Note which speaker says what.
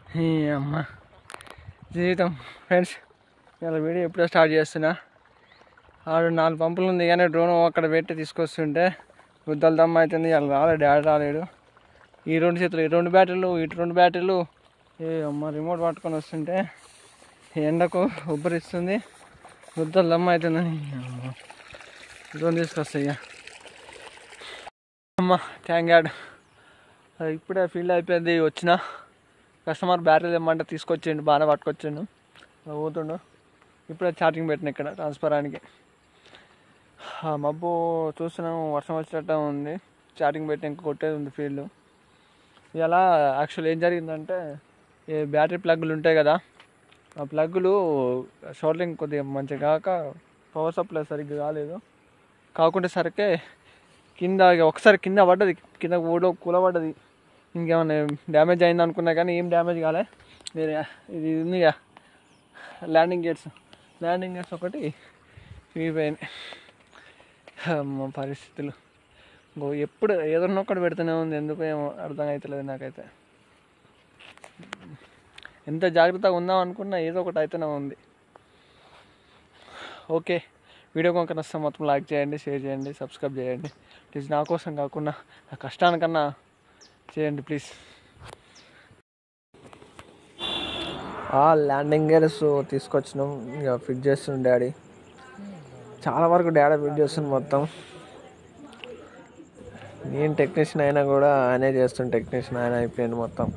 Speaker 1: ఈ అమ్మ జీవితం ఫ్రెండ్స్, ఇలా వీడియో ఎప్పుడో స్టార్ట్ చేస్తున్నా. 4 పంపులు ఉంది కానీ డ్రోన్ అక్కడ పెట్టి తీసుకొస్తుంటే గుద్దల దమ్మ అవుతుంది. ఇలా రాలేడు, డాడీ రాలేడు. ఈ 2 చేతులు, ఈ 2 బ్యాటరీలు, ఇటు 2 బ్యాటరీలు, ఏ అమ్మ రిమోట్ పట్టుకొని వస్తుంటే ఎండకు ఉబ్బరిస్తుంది, గుద్దల దమ్మ అవుతుందని డ్రోన్ తీసుకొస్తాయి. అమ్మ థ్యాంక్ గాడ్, ఇప్పుడే ఫీల్డ్ అయిపోయింది. వచ్చిన కస్టమర్ బ్యాటరీలు ఇమ్మంటే తీసుకొచ్చిండు, బాగానే పట్టుకొచ్చిండు, పోతుండు. ఇప్పుడే ఛార్జింగ్ పెట్టిన ఇక్కడ ట్రాన్స్ఫరానికి. మబ్బు చూస్తున్నాము, వర్షం వచ్చేటట్టు ఉంది. ఛార్జింగ్ పెట్టి ఇంకా కొట్టేది ఉంది ఫీల్డ్. ఇలా యాక్చువల్ ఏం జరిగిందంటే, ఈ బ్యాటరీ ప్లగ్గులు ఉంటాయి కదా, ఆ ప్లగ్గులు షోల్డరింగ్ కొద్దిగా మంచిగా కాక పవర్ సప్లై సరిగ్గా కాలేదు. కాకుంటే సరికే కింద ఒకసారి కింద పడ్డది, కింద కూలబడ్డది. ఇంకేమన్నా డ్యామేజ్ అయింది అనుకున్నా కానీ ఏం డ్యామేజ్ కాలే. ఇది ఉందిగా ల్యాండింగ్ గేట్స్ ఒకటి విరిగిపోయినాయి. మా పరిస్థితులు ఎప్పుడు ఏదన్నా ఒకటి పెడుతూనే ఉంది, ఎందుకు ఏమో అర్థం అవుతలేదు నాకైతే. ఎంత జాగ్రత్తగా ఉందాం అనుకున్నా ఏదో ఒకటి అయితేనే ఉంది. ఓకే, వీడియో కనుక నచ్చితే మొత్తం లైక్ చేయండి, షేర్ చేయండి, సబ్స్క్రైబ్ చేయండి ప్లీజ్. నా కోసం కాకుండా నా కష్టానికన్నా చేయండి ప్లీజ్. ల్యాండింగ్ గేర్స్ తీసుకొచ్చినాం, ఇక ఫిట్ చేస్తున్నాం డాడీ. చాలా వరకు డాడీ ఫిట్ చేస్తుంది మొత్తం. నేను టెక్నీషియన్ అయినా కూడా ఆయనే చేస్తున్న, టెక్నీషియన్ ఆయన అయిపోయింది మొత్తం.